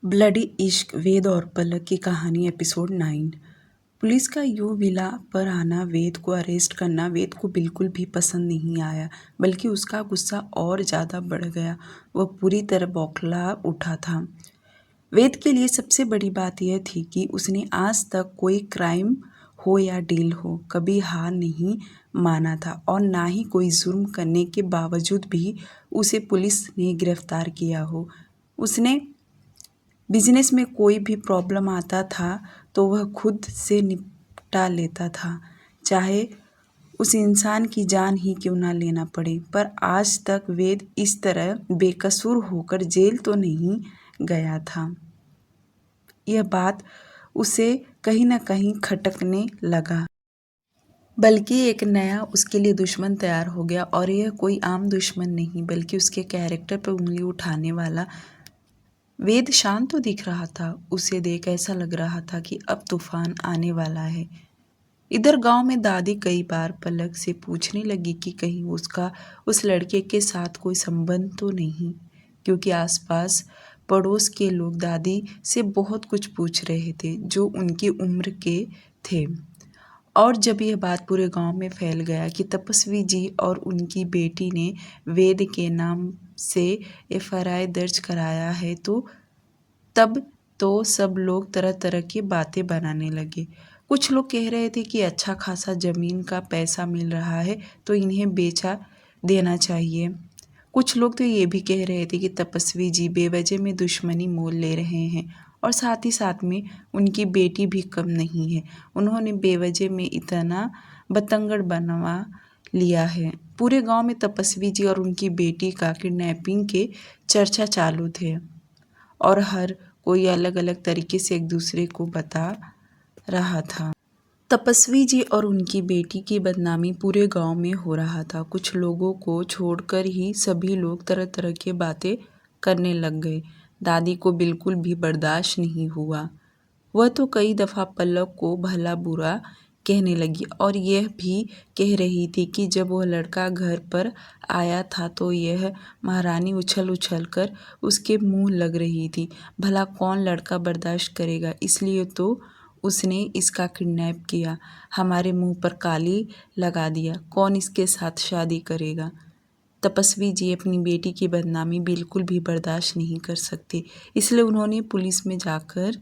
Bloody इश्क, वेद और पलक की कहानी एपिसोड 9। पुलिस का यू विला पर आना, वेद को अरेस्ट करना वेद को बिल्कुल भी पसंद नहीं आया, बल्कि उसका गुस्सा और ज़्यादा बढ़ गया। वह पूरी तरह बौखला उठा था। वेद के लिए सबसे बड़ी बात यह थी कि उसने आज तक कोई क्राइम हो या डील हो कभी हार नहीं माना था, और ना ही कोई जुर्म करने के बावजूद भी उसे पुलिस ने गिरफ्तार किया हो। उसने बिजनेस में कोई भी प्रॉब्लम आता था तो वह खुद से निपटा लेता था, चाहे उस इंसान की जान ही क्यों ना लेना पड़े। पर आज तक वेद इस तरह बेकसूर होकर जेल तो नहीं गया था। यह बात उसे कहीं ना कहीं खटकने लगा, बल्कि एक नया उसके लिए दुश्मन तैयार हो गया। और यह कोई आम दुश्मन नहीं, बल्कि उसके कैरेक्टर पर उंगली उठाने वाला। वेद शांत तो दिख रहा था, उसे देख ऐसा लग रहा था कि अब तूफान आने वाला है। इधर गांव में दादी कई बार पलक से पूछने लगी कि कहीं उसका उस लड़के के साथ कोई संबंध तो नहीं, क्योंकि आसपास पड़ोस के लोग दादी से बहुत कुछ पूछ रहे थे जो उनकी उम्र के थे। और जब यह बात पूरे गांव में फैल गया कि तपस्वी जी और उनकी बेटी ने वेद के नाम से एफआईआर दर्ज कराया है, तो तब तो सब लोग तरह तरह की बातें बनाने लगे। कुछ लोग कह रहे थे कि अच्छा खासा ज़मीन का पैसा मिल रहा है तो इन्हें बेचा देना चाहिए। कुछ लोग तो ये भी कह रहे थे कि तपस्वी जी बेवजह में दुश्मनी मोल ले रहे हैं, और साथ ही साथ में उनकी बेटी भी कम नहीं है, उन्होंने बेवजह में इतना बतंगड़ बनवा लिया है। पूरे गांव में तपस्वी जी और उनकी बेटी का किडनैपिंग के चर्चा चालू थे, और हर कोई अलग अलग तरीके से एक दूसरे को बता रहा था। तपस्वी जी और उनकी बेटी की बदनामी पूरे गांव में हो रहा था। कुछ लोगों को छोड़कर ही सभी लोग तरह तरह की बातें करने लग गए। दादी को बिल्कुल भी बर्दाश्त नहीं हुआ। वह तो कई दफ़ा पलक को भला बुरा कहने लगी, और यह भी कह रही थी कि जब वह लड़का घर पर आया था तो यह महारानी उछल उछल कर उसके मुंह लग रही थी। भला कौन लड़का बर्दाश्त करेगा, इसलिए तो उसने इसका किडनैप किया, हमारे मुंह पर काली लगा दिया, कौन इसके साथ शादी करेगा। तपस्वी जी अपनी बेटी की बदनामी बिल्कुल भी बर्दाश्त नहीं कर सकते, इसलिए उन्होंने पुलिस में जाकर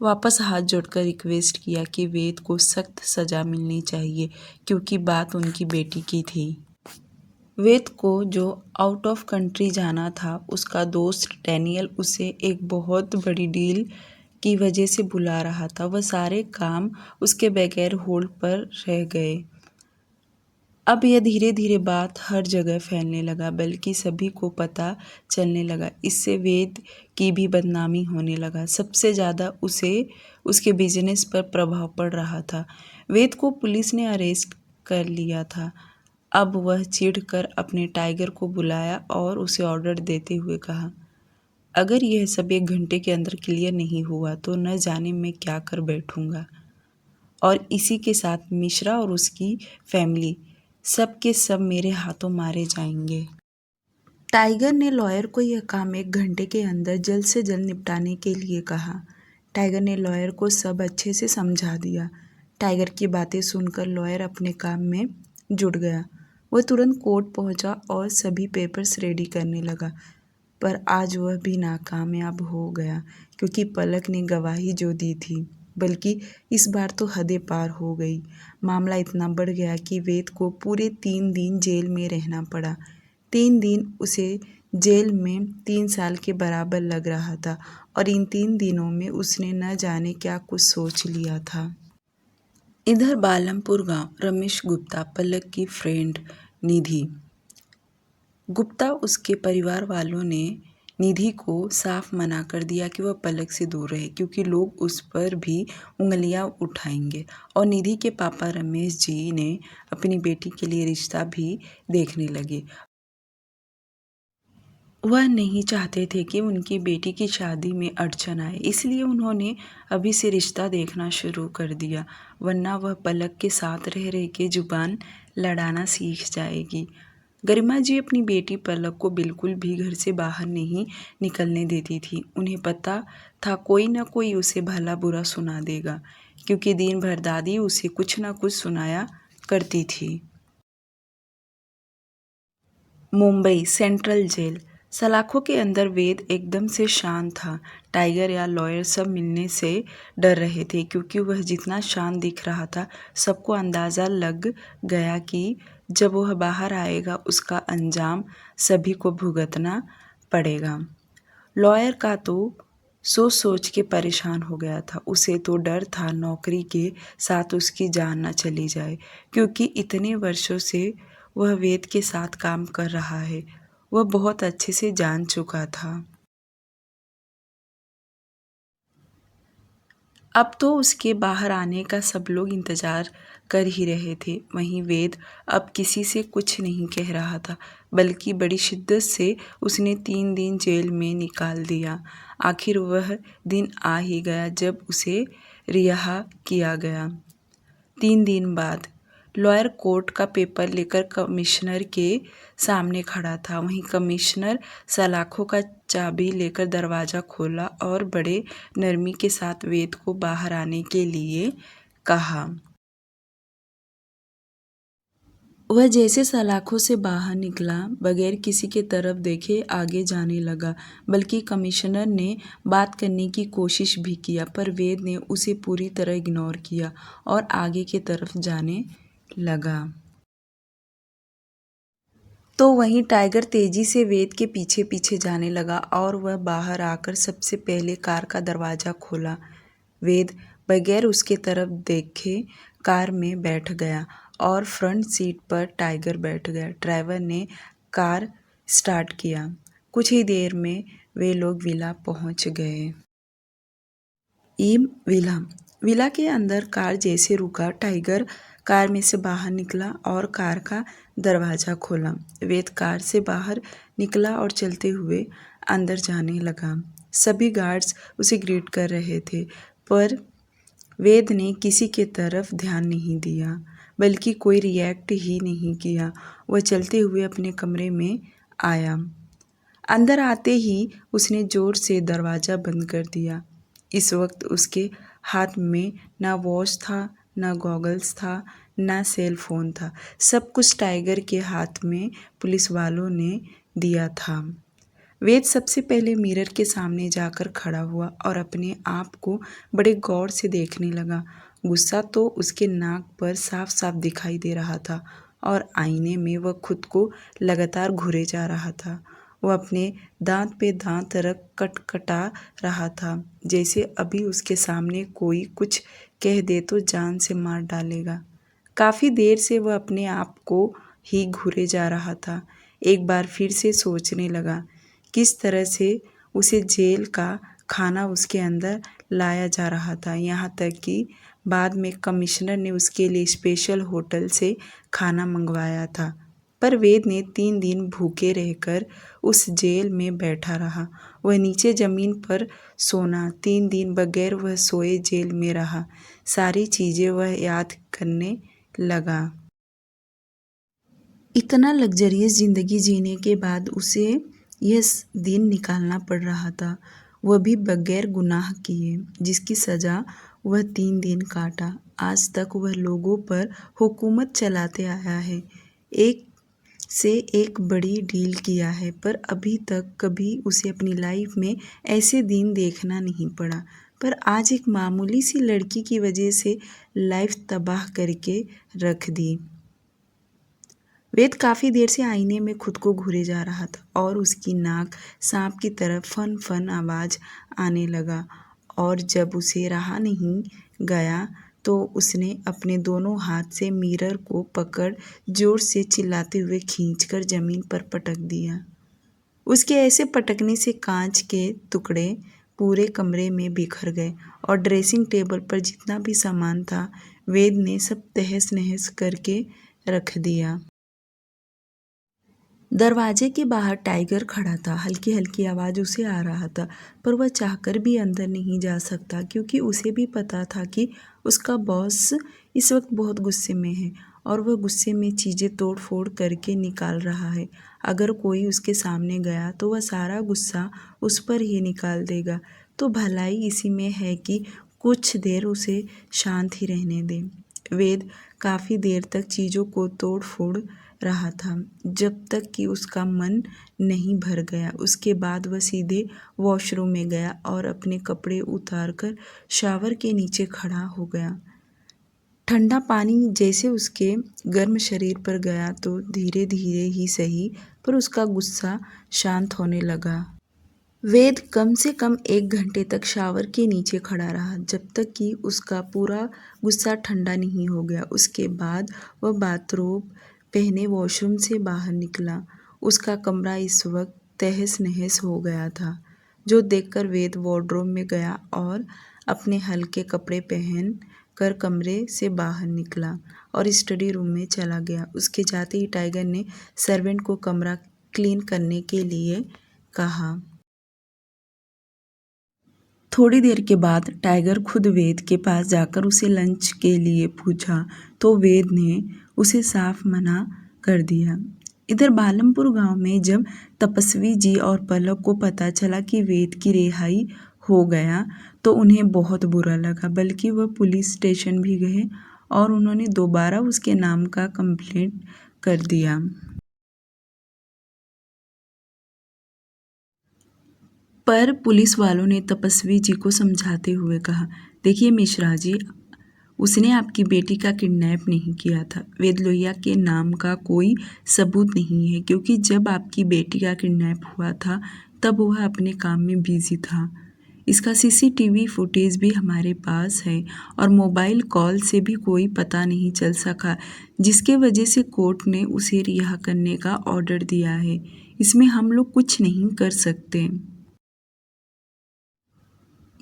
वापस हाथ जोड़कर रिक्वेस्ट किया कि वेद को सख्त सज़ा मिलनी चाहिए, क्योंकि बात उनकी बेटी की थी। वेद को जो आउट ऑफ कंट्री जाना था, उसका दोस्त डैनियल उसे एक बहुत बड़ी डील की वजह से बुला रहा था। वह सारे काम उसके बगैर होल्ड पर रह गए। अब यह धीरे धीरे बात हर जगह फैलने लगा, बल्कि सभी को पता चलने लगा। इससे वेद की भी बदनामी होने लगा। सबसे ज़्यादा उसे उसके बिजनेस पर प्रभाव पड़ रहा था। वेद को पुलिस ने अरेस्ट कर लिया था। अब वह चिढ़कर अपने टाइगर को बुलाया और उसे ऑर्डर देते हुए कहा, अगर यह सब 1 घंटे के अंदर क्लियर नहीं हुआ तो न जाने मैं क्या कर बैठूंगा। और इसी के साथ मिश्रा और उसकी फैमिली सब के सब मेरे हाथों मारे जाएंगे। टाइगर ने लॉयर को यह काम 1 घंटे के अंदर जल्द से जल्द निपटाने के लिए कहा। टाइगर ने लॉयर को सब अच्छे से समझा दिया। टाइगर की बातें सुनकर लॉयर अपने काम में जुट गया। वह तुरंत कोर्ट पहुंचा और सभी पेपर्स रेडी करने लगा। पर आज वह भी नाकामयाब हो गया, क्योंकि पलक ने गवाही जो दी थी, बल्कि इस बार तो हदें पार हो गई। मामला इतना बढ़ गया कि वेद को पूरे 3 दिन जेल में रहना पड़ा। 3 दिन उसे जेल में 3 साल के बराबर लग रहा था, और इन 3 दिनों में उसने न जाने क्या कुछ सोच लिया था। इधर बालमपुर गांव, रमेश गुप्ता, पलक की फ्रेंड निधि गुप्ता, उसके परिवार वालों ने निधि को साफ मना कर दिया कि वह पलक से दूर रहे, क्योंकि लोग उस पर भी उंगलियां उठाएंगे। और निधि के पापा रमेश जी ने अपनी बेटी के लिए रिश्ता भी देखने लगे। वह नहीं चाहते थे कि उनकी बेटी की शादी में अड़चन आए, इसलिए उन्होंने अभी से रिश्ता देखना शुरू कर दिया, वरना वह पलक के साथ रह रह के जुबान लड़ाना सीख जाएगी। गरिमा जी अपनी बेटी पलक को बिल्कुल भी घर से बाहर नहीं निकलने देती थी। उन्हें पता था कोई ना कोई उसे भला बुरा सुना देगा, क्योंकि दिन भर दादी उसे कुछ ना कुछ सुनाया करती थी। Mumbai central jail. सलाखों के अंदर वेद एकदम से शांत था। टाइगर या लॉयर सब मिलने से डर रहे थे, क्योंकि वह जितना शांत दिख रहा था सबको अंदाज़ा लग गया कि जब वह बाहर आएगा उसका अंजाम सभी को भुगतना पड़ेगा। लॉयर का तो सोच सोच के परेशान हो गया था। उसे तो डर था नौकरी के साथ उसकी जान न चली जाए, क्योंकि इतने वर्षों से वह वेद के साथ काम कर रहा है। वह बहुत अच्छे से जान चुका था। अब तो उसके बाहर आने का सब लोग इंतज़ार कर ही रहे थे। वहीं वेद अब किसी से कुछ नहीं कह रहा था, बल्कि बड़ी शिद्दत से उसने 3 दिन जेल में निकाल दिया। आखिर वह दिन आ ही गया जब उसे रिहा किया गया। 3 दिन बाद लॉयर कोर्ट का पेपर लेकर कमिश्नर के सामने खड़ा था। वहीं कमिश्नर सलाखों का चाबी लेकर दरवाज़ा खोला और बड़े नरमी के साथ वेद को बाहर आने के लिए कहा। वह जैसे सलाखों से बाहर निकला, बगैर किसी के तरफ देखे आगे जाने लगा। बल्कि कमिश्नर ने बात करने की कोशिश भी किया, पर वेद ने उसे पूरी तरह इग्नोर किया और आगे की तरफ जाने लगा। तो वहीं टाइगर तेजी से वेद के पीछे पीछे जाने लगा और वह बाहर आकर सबसे पहले कार का दरवाज़ा खोला। वेद बगैर उसके तरफ देखे कार में बैठ गया और फ्रंट सीट पर टाइगर बैठ गया। ड्राइवर ने कार स्टार्ट किया। कुछ ही देर में वे लोग विला पहुंच गए। विला विला के अंदर कार जैसे रुका, टाइगर कार में से बाहर निकला और कार का दरवाज़ा खोला। वेद कार से बाहर निकला और चलते हुए अंदर जाने लगा। सभी गार्ड्स उसे ग्रीट कर रहे थे, पर वेद ने किसी के तरफ ध्यान नहीं दिया, बल्कि कोई रिएक्ट ही नहीं किया। वह चलते हुए अपने कमरे में आया। अंदर आते ही उसने ज़ोर से दरवाज़ा बंद कर दिया। इस वक्त उसके हाथ में ना वॉच था, ना गॉगल्स था, ना सेल फोन था। सब कुछ टाइगर के हाथ में पुलिस वालों ने दिया था। वेद सबसे पहले मिरर के सामने जाकर खड़ा हुआ और अपने आप को बड़े गौर से देखने लगा। गुस्सा तो उसके नाक पर साफ साफ दिखाई दे रहा था और आईने में वह खुद को लगातार घूरे जा रहा था। वह अपने दांत पे दांत रख कटकटा रहा था, जैसे अभी उसके सामने कोई कुछ कह दे तो जान से मार डालेगा। काफ़ी देर से वह अपने आप को ही घूरे जा रहा था। एक बार फिर से सोचने लगा किस तरह से उसे जेल का खाना उसके अंदर लाया जा रहा था। यहाँ तक कि बाद में कमिश्नर ने उसके लिए स्पेशल होटल से खाना मंगवाया था। पर वेद ने 3 दिन भूखे रहकर उस जेल में बैठा रहा। वह नीचे ज़मीन पर सोना, 3 दिन बगैर वह सोए जेल में रहा। सारी चीज़ें वह याद करने लगा। इतना लग्जरियस ज़िंदगी जीने के बाद उसे यह दिन निकालना पड़ रहा था, वह भी बगैर गुनाह किए, जिसकी सज़ा वह 3 दिन काटा। आज तक वह लोगों पर हुकूमत चलाते आया है, एक से एक बड़ी डील किया है, पर अभी तक कभी उसे अपनी लाइफ में ऐसे दिन देखना नहीं पड़ा। पर आज एक मामूली सी लड़की की वजह से लाइफ तबाह करके रख दी। वेद काफ़ी देर से आईने में खुद को घूरे जा रहा था और उसकी नाक सांप की तरह फन फन आवाज़ आने लगा। और जब उसे रहा नहीं गया तो उसने अपने दोनों हाथ से मिरर को पकड़ जोर से चिल्लाते हुए खींचकर ज़मीन पर पटक दिया। उसके ऐसे पटकने से कांच के टुकड़े पूरे कमरे में बिखर गए और ड्रेसिंग टेबल पर जितना भी सामान था वेद ने सब तहस नहस करके रख दिया। दरवाजे के बाहर टाइगर खड़ा था। हल्की हल्की आवाज़ उसे आ रहा था, पर वह चाहकर भी अंदर नहीं जा सकता, क्योंकि उसे भी पता था कि उसका बॉस इस वक्त बहुत गुस्से में है और वह गुस्से में चीज़ें तोड़ फोड़ करके निकाल रहा है। अगर कोई उसके सामने गया तो वह सारा गुस्सा उस पर ही निकाल देगा। तो भलाई इसी में है कि कुछ देर उसे शांत ही रहने दें। वेद काफ़ी देर तक चीज़ों को तोड़ फोड़ रहा था, जब तक कि उसका मन नहीं भर गया। उसके बाद वह सीधे वॉशरूम में गया और अपने कपड़े उतारकर शावर के नीचे खड़ा हो गया। ठंडा पानी जैसे उसके गर्म शरीर पर गया तो धीरे धीरे ही सही, पर उसका गुस्सा शांत होने लगा। वेद कम से कम 1 घंटे तक शावर के नीचे खड़ा रहा, जब तक कि उसका पूरा गुस्सा ठंडा नहीं हो गया। उसके बाद वह बाथरोब पहने वॉशरूम से बाहर निकला। उसका कमरा इस वक्त तहस नहस हो गया था, जो देखकर वेद वार्डरोब में गया और अपने हल्के कपड़े पहन कर कमरे से बाहर निकला और स्टडी रूम में चला गया। उसके जाते ही टाइगर ने सर्वेंट को कमरा क्लीन करने के लिए कहा। थोड़ी देर के बाद टाइगर खुद वेद के पास जाकर उसे लंच के लिए पूछा, तो वेद ने उसे साफ मना कर दिया। इधर बालमपुर गांव में जब तपस्वी जी और पलक को पता चला कि वेद की रिहाई हो गया तो उन्हें बहुत बुरा लगा, बल्कि वह पुलिस स्टेशन भी गए और उन्होंने दोबारा उसके नाम का कंप्लेंट कर दिया। पर पुलिस वालों ने तपस्वी जी को समझाते हुए कहा, देखिए मिश्रा जी, उसने आपकी बेटी का किडनैप नहीं किया था। वेद लोहिया के नाम का कोई सबूत नहीं है, क्योंकि जब आपकी बेटी का किडनैप हुआ था तब वह अपने काम में बिजी था। इसका सीसीटीवी फुटेज भी हमारे पास है और मोबाइल कॉल से भी कोई पता नहीं चल सका, जिसके वजह से कोर्ट ने उसे रिहा करने का ऑर्डर दिया है। इसमें हम लोग कुछ नहीं कर सकते।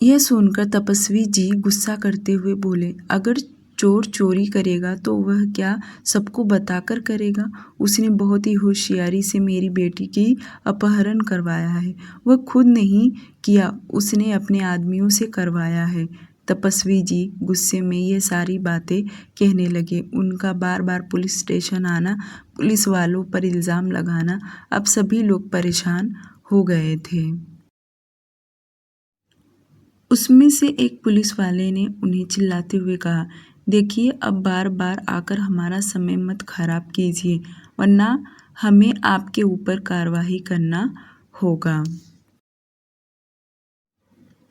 यह सुनकर तपस्वी जी गुस्सा करते हुए बोले, अगर चोर चोरी करेगा तो वह क्या सबको बताकर करेगा? उसने बहुत ही होशियारी से मेरी बेटी की अपहरण करवाया है। वह खुद नहीं किया, उसने अपने आदमियों से करवाया है। तपस्वी जी गुस्से में ये सारी बातें कहने लगे। उनका बार बार पुलिस स्टेशन आना, पुलिस वालों पर इल्ज़ाम लगाना, अब सभी लोग परेशान हो गए थे। उसमें से एक पुलिस वाले ने उन्हें चिल्लाते हुए कहा, देखिए, अब बार बार आकर हमारा समय मत खराब कीजिए, वरना हमें आपके ऊपर कार्रवाई करना होगा।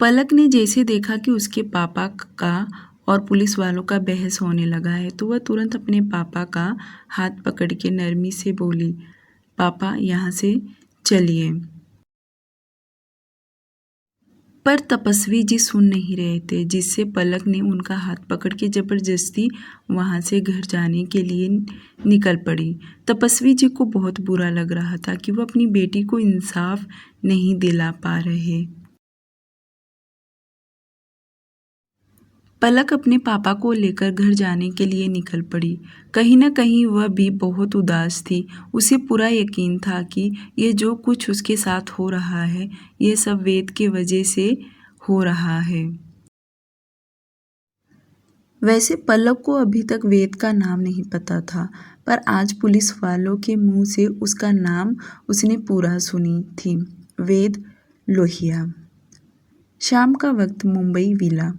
पलक ने जैसे देखा कि उसके पापा का और पुलिस वालों का बहस होने लगा है, तो वह तुरंत अपने पापा का हाथ पकड़ के नरमी से बोली, पापा यहाँ से चलिए। पर तपस्वी जी सुन नहीं रहे थे, जिससे पलक ने उनका हाथ पकड़ के जबरदस्ती वहाँ से घर जाने के लिए निकल पड़ी। तपस्वी जी को बहुत बुरा लग रहा था कि वो अपनी बेटी को इंसाफ नहीं दिला पा रहे। पलक अपने पापा को लेकर घर जाने के लिए निकल पड़ी। कहीं न कहीं वह भी बहुत उदास थी। उसे पूरा यकीन था कि ये जो कुछ उसके साथ हो रहा है, ये सब वेद के वजह से हो रहा है। वैसे पलक को अभी तक वेद का नाम नहीं पता था, पर आज पुलिस वालों के मुंह से उसका नाम उसने पूरा सुनी थी, वेद लोहिया। शाम का वक्त, मुंबई विला।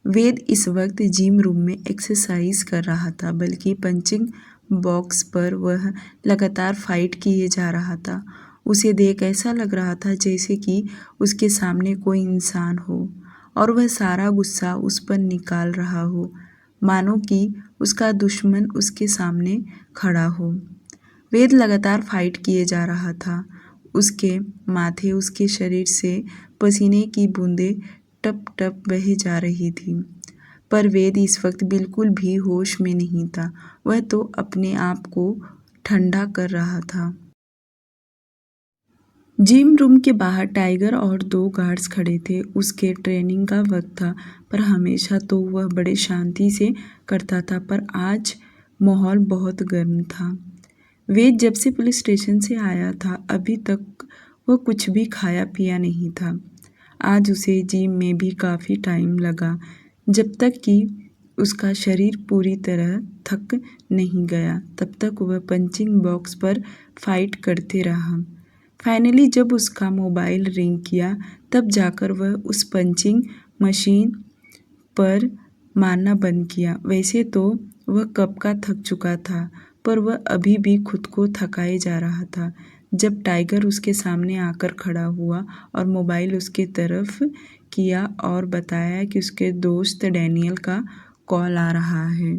वेद इस वक्त जिम रूम में एक्सरसाइज कर रहा था, बल्कि पंचिंग बॉक्स पर वह लगातार फाइट किए जा रहा था। उसे देख ऐसा लग रहा था जैसे कि उसके सामने कोई इंसान हो और वह सारा गुस्सा उस पर निकाल रहा हो, मानो कि उसका दुश्मन उसके सामने खड़ा हो। वेद लगातार फाइट किए जा रहा था। उसके माथे, उसके शरीर से पसीने की बूंदें टप टप बहे जा रही थी, पर वेद इस वक्त बिल्कुल भी होश में नहीं था। वह तो अपने आप को ठंडा कर रहा था। जिम रूम के बाहर टाइगर और 2 गार्ड्स खड़े थे। उसके ट्रेनिंग का वक्त था, पर हमेशा तो वह बड़े शांति से करता था, पर आज माहौल बहुत गर्म था। वेद जब से पुलिस स्टेशन से आया था, अभी तक वह कुछ भी खाया पिया नहीं था। आज उसे जिम में भी काफ़ी टाइम लगा, जब तक कि उसका शरीर पूरी तरह थक नहीं गया तब तक वह पंचिंग बॉक्स पर फाइट करते रहा। फाइनली जब उसका मोबाइल रिंग किया तब जाकर वह उस पंचिंग मशीन पर मारना बंद किया। वैसे तो वह कब का थक चुका था, पर वह अभी भी खुद को थकाए जा रहा था। जब टाइगर उसके सामने आकर खड़ा हुआ और मोबाइल उसके तरफ किया और बताया कि उसके दोस्त डैनियल का कॉल आ रहा है।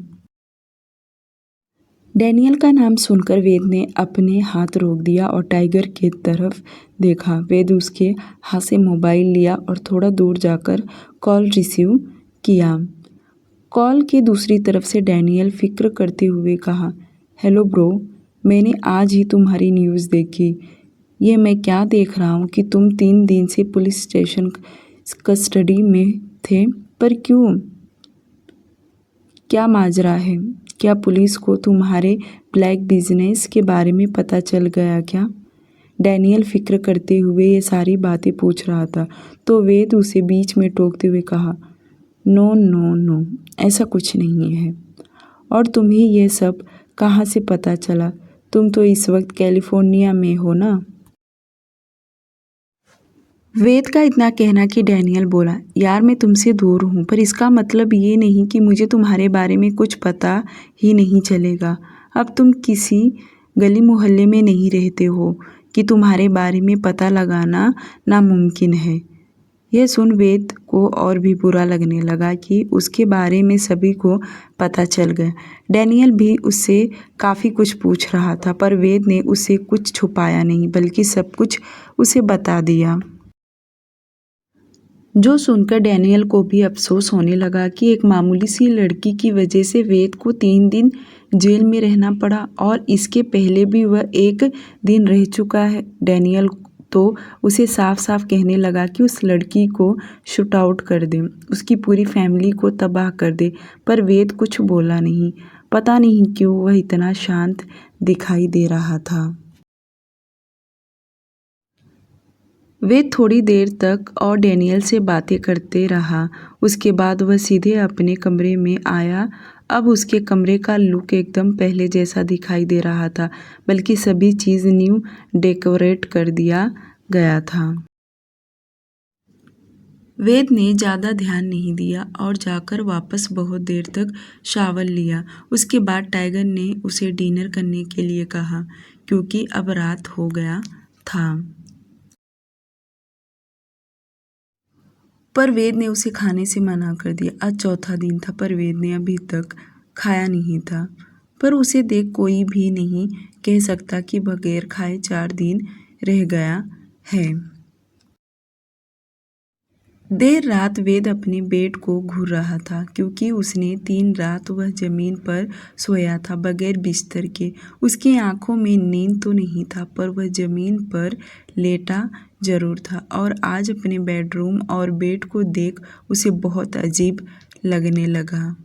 डैनियल का नाम सुनकर वेद ने अपने हाथ रोक दिया और टाइगर की तरफ देखा। वेद उसके हाथ से मोबाइल लिया और थोड़ा दूर जाकर कॉल रिसीव किया। कॉल के दूसरी तरफ से डैनियल फिक्र करते हुए कहा, हेलो ब्रो, मैंने आज ही तुम्हारी न्यूज़ देखी। ये मैं क्या देख रहा हूँ कि तुम 3 दिन से पुलिस स्टेशन कस्टडी में थे, पर क्यों? क्या माजरा है? क्या पुलिस को तुम्हारे ब्लैक बिजनेस के बारे में पता चल गया क्या? डैनियल फिक्र करते हुए ये सारी बातें पूछ रहा था तो वेद उसे बीच में टोकते हुए कहा, नो नो नो, ऐसा कुछ नहीं है। और तुम्हें यह सब कहाँ से पता चला? तुम तो इस वक्त कैलिफोर्निया में हो ना? वेद का इतना कहना कि डैनियल बोला, यार मैं तुमसे दूर हूँ, पर इसका मतलब ये नहीं कि मुझे तुम्हारे बारे में कुछ पता ही नहीं चलेगा। अब तुम किसी गली मोहल्ले में नहीं रहते हो कि तुम्हारे बारे में पता लगाना नामुमकिन है। यह सुन वेद को और भी बुरा लगने लगा कि उसके बारे में सभी को पता चल गया। डैनियल भी उससे काफ़ी कुछ पूछ रहा था, पर वेद ने उससे कुछ छुपाया नहीं, बल्कि सब कुछ उसे बता दिया। जो सुनकर डैनियल को भी अफसोस होने लगा कि एक मामूली सी लड़की की वजह से वेद को 3 दिन जेल में रहना पड़ा और इसके पहले भी वह 1 दिन रह चुका है। डैनियल तो उसे साफ साफ कहने लगा कि उस लड़की को शूट आउट कर दे, उसकी पूरी फैमिली को तबाह कर दे, पर वेद कुछ बोला नहीं। पता नहीं क्यों वह इतना शांत दिखाई दे रहा था। वे थोड़ी देर तक और डैनियल से बातें करते रहा। उसके बाद वह सीधे अपने कमरे में आया। अब उसके कमरे का लुक एकदम पहले जैसा दिखाई दे रहा था, बल्कि सभी चीज़ न्यू डेकोरेट कर दिया गया था। वेद ने ज़्यादा ध्यान नहीं दिया और जाकर वापस बहुत देर तक शावर लिया। उसके बाद टाइगर ने उसे डिनर करने के लिए कहा, क्योंकि अब रात हो गया था। पर वेद ने उसे खाने से मना कर दिया। आज चौथा दिन था, पर वेद ने अभी तक खाया नहीं था। पर उसे देख कोई भी नहीं कह सकता कि बगैर खाए 4 दिन रह गया है। देर रात वेद अपने बेड को घूर रहा था, क्योंकि उसने 3 रात वह जमीन पर सोया था बगैर बिस्तर के। उसकी आंखों में नींद तो नहीं था, पर वह जमीन पर लेटा जरूर था और आज अपने बेडरूम और बेड को देख उसे बहुत अजीब लगने लगा।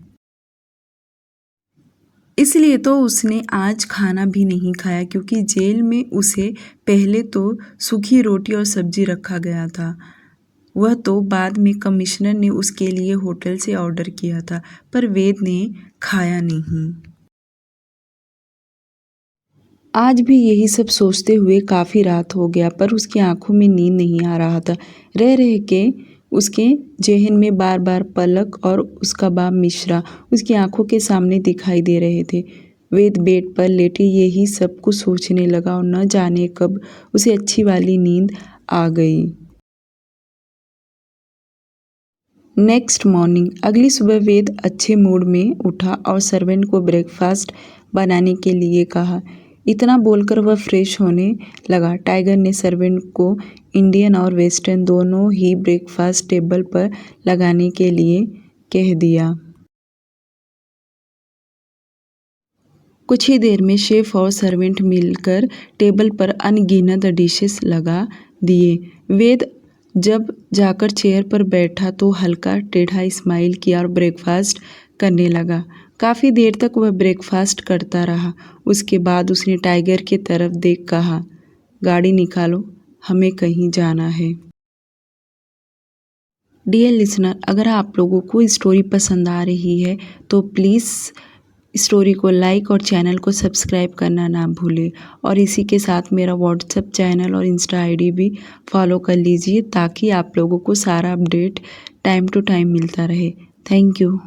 इसलिए तो उसने आज खाना भी नहीं खाया, क्योंकि जेल में उसे पहले तो सूखी रोटी और सब्जी रखा गया था। वह तो बाद में कमिश्नर ने उसके लिए होटल से ऑर्डर किया था, पर वेद ने खाया नहीं। आज भी यही सब सोचते हुए काफ़ी रात हो गया, पर उसकी आंखों में नींद नहीं आ रहा था। रह रह के उसके जेहन में बार बार पलक और उसका बाप मिश्रा उसकी आंखों के सामने दिखाई दे रहे थे। वेद बेड पर लेटे यही सब कुछ सोचने लगा और न जाने कब उसे अच्छी वाली नींद आ गई। नेक्स्ट मॉर्निंग, अगली सुबह वेद अच्छे मूड में उठा और सर्वेंट को ब्रेकफास्ट बनाने के लिए कहा। इतना बोलकर वह फ्रेश होने लगा। टाइगर ने सर्वेंट को इंडियन और वेस्टर्न दोनों ही ब्रेकफास्ट टेबल पर लगाने के लिए कह दिया। कुछ ही देर में शेफ और सर्वेंट मिलकर टेबल पर अनगिनत डिशेस लगा दिए। वेद जब जाकर चेयर पर बैठा तो हल्का टेढ़ा स्माइल किया और ब्रेकफास्ट करने लगा। काफ़ी देर तक वह ब्रेकफास्ट करता रहा। उसके बाद उसने टाइगर की तरफ देख कहा, गाड़ी निकालो, हमें कहीं जाना है। डियर लिसनर, अगर आप लोगों को स्टोरी पसंद आ रही है तो प्लीज़ स्टोरी को लाइक और चैनल को सब्सक्राइब करना ना भूलें। और इसी के साथ मेरा व्हाट्सएप चैनल और इंस्टा आईडी भी फॉलो कर लीजिए ताकि आप लोगों को सारा अपडेट टाइम टू टाइम मिलता रहे। Thank you.